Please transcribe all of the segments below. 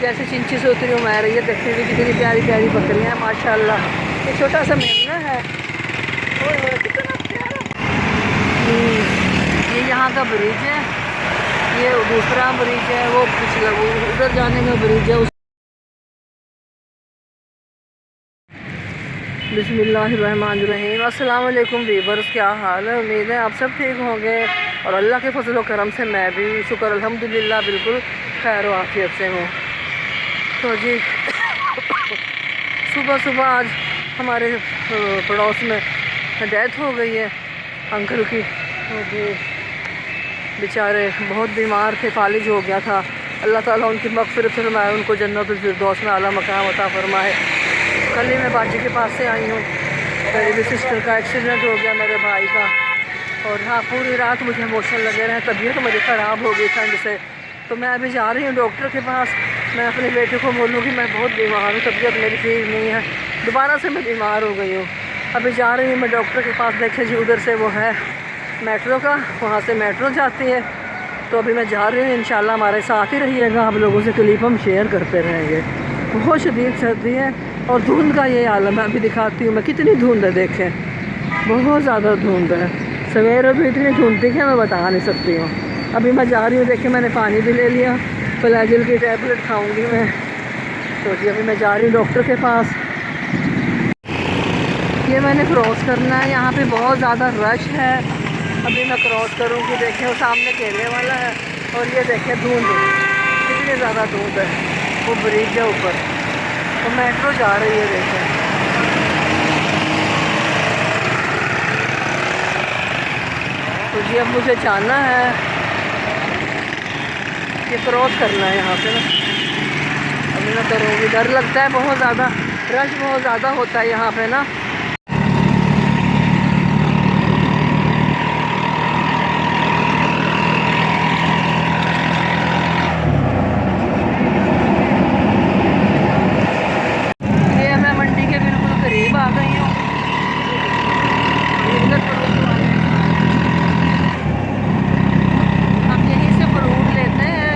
जैसे चिंची से उतरी हूँ मैं। ये देखिए भी कितनी प्यारी प्यारी बकरियाँ हैं माशाल्लाह। ये छोटा सा मेमना है, ओए कितना प्यारा। ये यहाँ का ब्रिज है, ये दूसरा ब्रिज है, वो पिछला वो उधर जाने का ब्रिज है। बिस्मिल्लाहिर्रहमानिर्रहीम। अस्सलाम वालेकुम वीवर्स, क्या हाल है? उम्मीद है आप सब ठीक होंगे और अल्लाह के फजल व करम से मैं भी शुक्र अल्हम्दुलिल्लाह बिल्कुल खैर आफियत से हूँ। तो जी सुबह सुबह आज हमारे पड़ोस में डेथ हो गई है अंकल की। तो जी बेचारे बहुत बीमार थे, फालिज हो गया था। अल्लाह ताला उनकी मग़फ़िरत फरमाए, उनको जन्नतुल फिरदौस में आला मकाम अता फरमाए। कल ही मैं बाजी के पास से आई हूँ, मेरी भी सिस्टर का एक्सीडेंट हो गया, मेरे भाई का। और हाँ, पूरी रात मुझे इमोशन लगे रहे, तबीयत मेरी ख़राब हो गई ठंड से। तो मैं अभी जा रही हूँ डॉक्टर के पास। मैं अपने बेटे को बोलूँगी मैं बहुत बीमार हूँ, तबीयत मेरी ठीक नहीं है, दोबारा से मैं बीमार हो गई हूँ। अभी जा रही हूँ मैं डॉक्टर के पास। देखें जी उधर से वो है मेट्रो का, वहाँ से मेट्रो जाती है। तो अभी मैं जा रही हूँ, इंशाल्लाह हमारे साथ ही रहिएगा। आप लोगों से क्लिप हम शेयर करते रहेंगे। बहुत शदीद सर्दी है और धुंध का ये आलम है। अभी दिखाती हूँ मैं कितनी धुंध है, देखें बहुत ज़्यादा धुंध है। सवेरे तो इतनी धुंध थी कि मैं बता नहीं सकती हूँ। अभी मैं जा रही हूँ, देखें मैंने पानी भी ले लिया, फ्लैजिल की टैबलेट खाऊंगी मैं। तो जी अभी मैं जा रही हूँ डॉक्टर के पास। ये मैंने क्रॉस करना है, यहाँ पे बहुत ज़्यादा रश है। अभी मैं क्रॉस करूँगी, देखें वो सामने केले वाला है और ये देखें धुंध, कितनी ज़्यादा धुंध है। वो ब्रिज है ऊपर, तो मेट्रो जा रही है, देखें। तो जी अब मुझे जाना है, ये क्रॉस करना है यहाँ पे ना। अभी मैं करूँगी, डर लगता है बहुत ज़्यादा, रश बहुत ज़्यादा होता है यहाँ पे ना। ये मैं मंडी के बिल्कुल करीब आ गई हूँ। हम यहीं से फ्रूट लेते हैं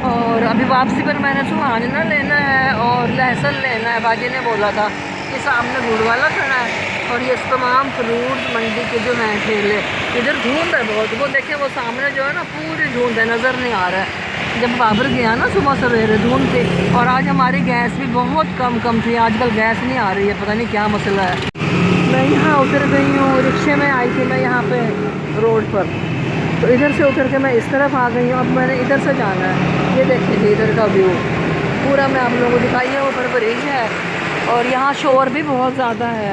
और अभी वापसी पर मैंने सुहाना लेना है और लहसुन लेना है। बाजी ने बोला था कि सामने गुड़ वाला खड़ा है और ये तमाम फ्रूट मंडी के जो हैं ठेले। इधर धुंध है बहुत, वो देखें वो सामने जो है ना पूरी धुंध है, नज़र नहीं आ रहा है। जब बाबर गया ना सुबह सवेरे धुंध थी, और आज हमारी गैस भी बहुत कम थी। आजकल गैस नहीं आ रही है, पता नहीं क्या मसला है। मैं यहाँ उतर गई हूँ, रिक्शे में आई थी मैं यहाँ पे रोड पर, तो इधर से उतर के मैं इस तरफ आ गई हूँ। अब मैंने इधर से जाना है। ये देखिए जी इधर का व्यू पूरा मैं आप लोगों को दिखाई है। ऊपर ब्रिज है और यहाँ शोर भी बहुत ज़्यादा है।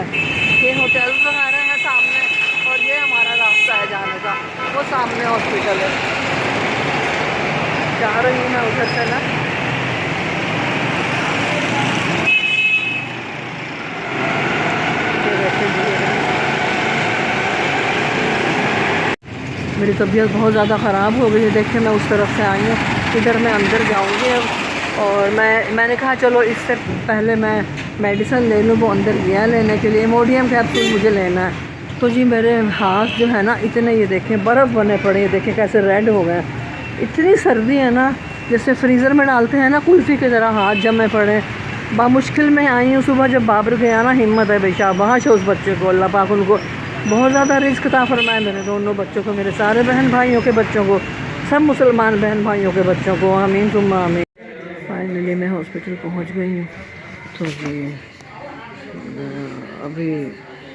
ये होटल वगैरह है सामने और ये हमारा रास्ता है जाने का, वो सामने हॉस्पिटल है। जा रही हूँ मैं उधर से ना। मेरी तबीयत बहुत ज़्यादा ख़राब हो गई है, देखिए मैं उस तरफ से आई हूँ। इधर मैं अंदर जाऊँगी अब, और मैंने कहा चलो इससे पहले मैं मेडिसिन ले लूँ। वो अंदर गया लेने के लिए, इमोडियम कैप्सूल मुझे लेना है। तो जी मेरे हाथ जो है ना इतने, ये देखें बर्फ़ बने पड़े, ये देखें कैसे रेड हो गए। इतनी सर्दी है ना, जैसे फ्रीज़र में डालते हैं ना कुल्फ़ी की तरह हाथ जमे पड़े। बामुश्किल में आई हूँ। सुबह जब बाबर गया ना, हिम्मत है बेशाबाश है उस बच्चे को, अल्लाह पाक उनको बहुत ज़्यादा रिज़्क़ अता फरमाए। मेरे दोनों बच्चों को, मेरे सारे बहन भाइयों के बच्चों को, सब मुसलमान बहन भाइयों के बच्चों को, आमीन सुम्मा आमीन। फाइनली मैं हॉस्पिटल पहुंच गई हूँ। तो जी अभी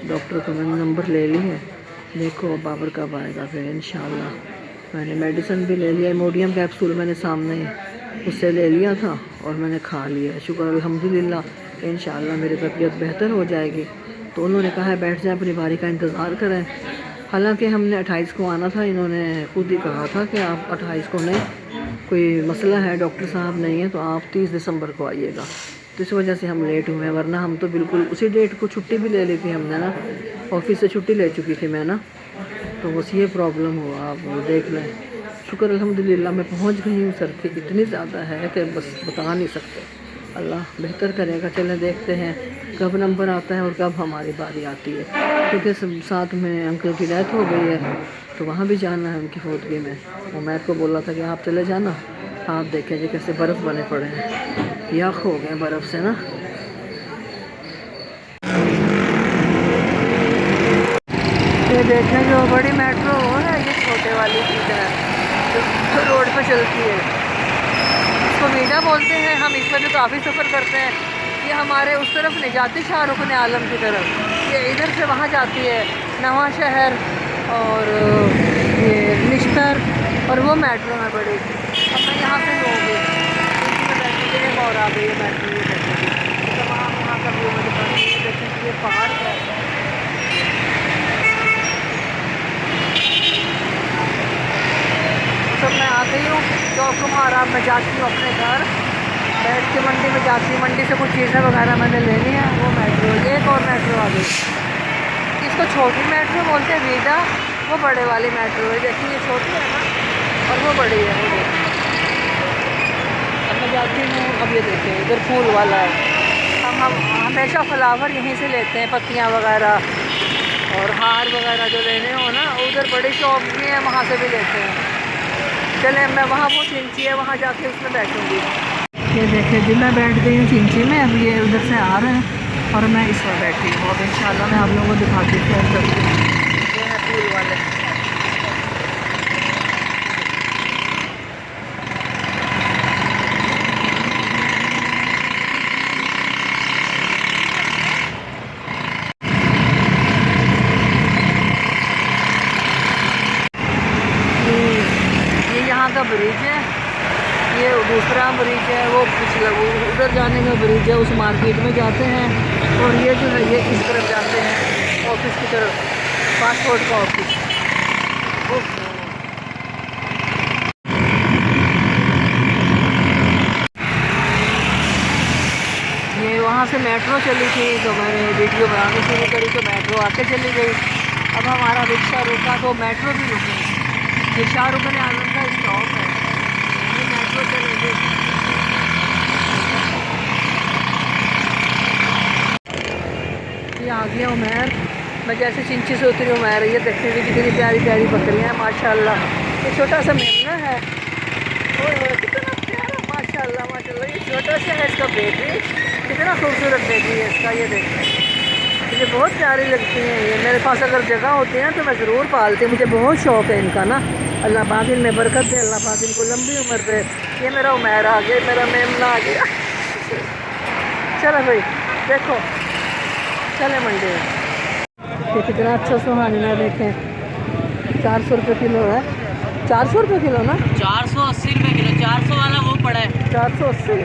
डॉक्टर को मैंने नंबर ले ली है, देखो बाबर कब आएगा फिर इंशाल्लाह। मैंने मेडिसिन भी ले लिया, इमोडियम कैप्सूल मैंने सामने उससे ले लिया था और मैंने खा लिया। शुक्र अल्हम्दुलिल्लाह, इंशाल्लाह मेरी तबीयत बेहतर हो जाएगी। तो उन्होंने कहा है बैठ जाए, अपनी बारी का इंतज़ार करें। हालांकि हमने 28 को आना था, इन्होंने खुद ही कहा था कि आप 28 को नहीं, कोई मसला है डॉक्टर साहब नहीं है तो आप 30 दिसंबर को आइएगा। तो इस वजह से हम लेट हुए हैं, वरना हम तो बिल्कुल उसी डेट को छुट्टी भी ले ली थी हमने ना, ऑफिस से छुट्टी ले चुकी थी मैं ना। तो बस ये प्रॉब्लम हुआ, आप वो देख लें। शुक्र अल्हम्दुलिल्लाह मैं पहुंच गई हूँ। सर्दी इतनी ज़्यादा है कि बस बता नहीं सकते। अल्लाह बेहतर करेगा, चलें देखते हैं कब नंबर आता है और कब हमारी बारी आती है। क्योंकि साथ में अंकल की डेथ हो गई है, तो वहाँ भी जाना है उनकी फौतगी में। वो मैं को बोला था कि आप चले जाना, आप देखें जी कैसे बर्फ़ बने पड़े हैं, यख हो गए बर्फ़ से ना। ये देखें जो बड़ी मेट्रो वो है, ये छोटे वाली चीज़ है जो रोड पे चलती है, इसको वीडा बोलते हैं। हम इस पर भी काफ़ी सफ़र करते हैं। ये हमारे उस तरफ नहीं जाती शाहरुख आलम की तरफ, ये इधर से वहाँ जाती है, नवा शहर और ये निश्तर, और वो मेट्रो है बड़ी। अब मैं यहाँ से लूँगी बैठने और आ गई है मेट्रो। ये देखेंगे तो वहाँ का व्यू मुझे देखें, ये पहाड़ है। सब मैं आ गई हूँ चौक कुम्हारा। मैं जाती हूँ अपने घर, बैठ के मंडी में जाती हूँ, मंडी से कुछ चीज़ें वगैरह मैंने लेनी है। वो मेट्रो, एक और मेट्रो आ गई, इसको छोटी मेट्रो बोलते हैं वीडा, वो बड़े वाली मेट्रो है। देखिए ये छोटी है ना और वो बड़ी है, वो देखिए। अब मैं जाती हूँ, अब ये देखिए इधर फूल वाला है। हम हमेशा फ्लावर यहीं से लेते हैं, पत्तियाँ वगैरह और हार वगैरह जो लेने हो ना, उधर बड़ी शॉप भी है, वहाँ से भी लेते हैं। चले मैं वहाँ, वो चिंची है, वहाँ जाके उसमें बैठूँगी। ये देखिए जी मैं बैठ गई हूँ चिंची में। अब ये उधर से आ रहे हैं और मैं इस पर बैठी हूँ। अब इंशाल्लाह मैं आप लोगों को दिखाती हूँ करती हूँ। ये है फूल वाले। ये यहाँ का ब्रिज है, ये दूसरा ब्रिज है, वो पिछला वो उधर जाने का ब्रिज है, उस मार्केट में जाते हैं। और ये जो है ये इस तरफ जाते हैं ऑफिस की तरफ, पासपोर्ट का ऑफिस। ये वहाँ से मेट्रो चली थी तो मैंने वीडियो बनानी शुरू करी तो मेट्रो आके चली गई। अब हमारा रिक्शा रुका तो मेट्रो भी रुकी। ये शाहरुख आलम का स्टॉप है, ये मेट्रो चलेगी। ये आ गया उमैर। मैं जैसे चिंची से उतरी उमैर, ये देखते हुए कितनी प्यारी प्यारी बकरियाँ हैं माशाल्लाह। ये छोटा सा मेमना है, कितना प्यारा माशाल्लाह माशाल्लाह। ये छोटा सा है, इसका बेबी कितना खूबसूरत बेबी है इसका। ये देखते हैं, मुझे बहुत प्यारी लगती हैं ये। मेरे पास अगर जगह होती है ना तो मैं ज़रूर पालती हूँ, मुझे बहुत शौक़ है इनका ना। अल्लाह पाक इनमें बरकत दे, अल्लाह पाक इनको लंबी उम्र दे। ये मेरा उमैर आ गया, मेरा मेमना आ गया। चलो भाई देखो, चले मंडी। ये कितना अच्छा सुहाना देखें, 400 रुपये किलो है। 400 रुपये किलो ना, 480 रुपये किलो। 400 वाला वो पड़ा है 480।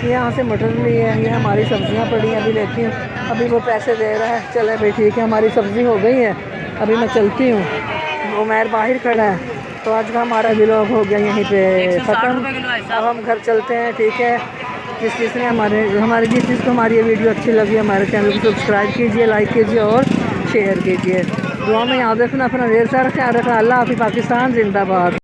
ये यहाँ से मटर ली है, ये हमारी सब्जियाँ पड़ी हैं, अभी लेती हूँ। अभी वो पैसे दे रहा है। चले भाई ठीक है, हमारी सब्ज़ी हो गई है, अभी मैं चलती हूँ। उमैर बाहर खड़ा है। तो आज का हमारा व्लॉग हो गया यहीं पे ख़त्म। अब हम घर चलते हैं, ठीक है। जिस जिसने जिस जिसको हमारी ये वीडियो अच्छी लगी, हमारे चैनल को सब्सक्राइब कीजिए, लाइक कीजिए और शेयर कीजिए। दुआ में याद रखना, अपना ढेर सारा ख्याल रखना। अल्लाह हाफ़िज़, पाकिस्तान जिंदाबाद।